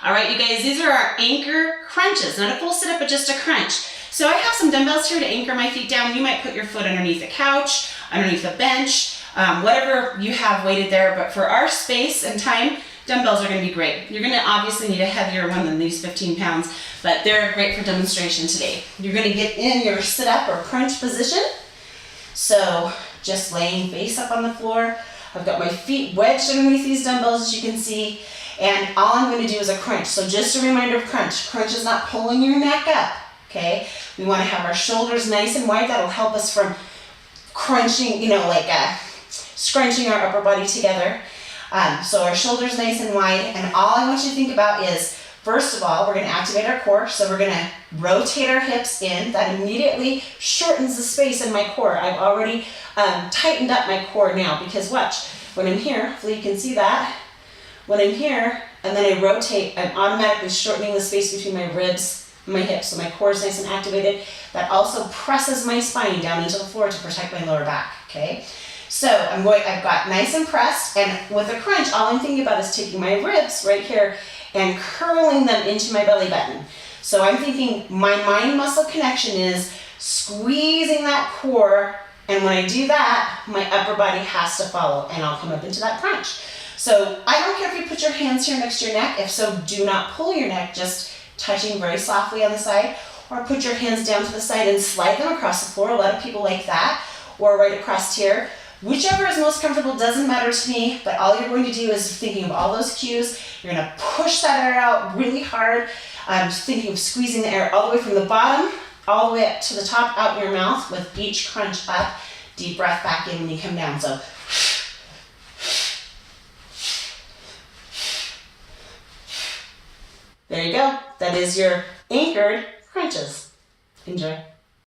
All right, you guys, these are our anchor crunches, not a full sit up, but just a crunch. So I have some dumbbells here to anchor my feet down. You might put your foot underneath a couch, underneath a bench, whatever you have weighted there. But for our space and time, dumbbells are gonna be great. You're gonna obviously need a heavier one than these 15 pounds, but they're great for demonstration today. You're gonna get in your sit up or crunch position. So just laying face up on the floor. I've got my feet wedged underneath these dumbbells, as you can see, and all I'm going to do is a crunch. So just a reminder of crunch. Crunch is not pulling your neck up, okay? We want to have our shoulders nice and wide. That'll help us from crunching, scrunching our upper body together. So our shoulders nice and wide, and all I want you to think about is, first of all, we're going to activate our core. So we're going to rotate our hips in. That immediately shortens the space in my core. I've already tightened up my core now, because watch, when I'm here, hopefully you can see that. When I'm here and then I rotate, I'm automatically shortening the space between my ribs and my hips. So my core is nice and activated. That also presses my spine down into the floor to protect my lower back, okay? So I've got nice and pressed, and with a crunch, all I'm thinking about is taking my ribs right here and curling them into my belly button. So I'm thinking my mind muscle connection is squeezing that core, and when I do that, my upper body has to follow, and I'll come up into that crunch. So I don't care if you put your hands here next to your neck. If so, do not pull your neck, just touching very softly on the side, or put your hands down to the side and slide them across the floor. A lot of people like that, or right across here. Whichever is most comfortable, doesn't matter to me, but all you're going to do is thinking of all those cues. You're gonna push that air out really hard. Thinking of squeezing the air all the way from the bottom, all the way up to the top, out your mouth with each crunch up. Deep breath back in when you come down. So, there you go. That is your anchored crunches. Enjoy.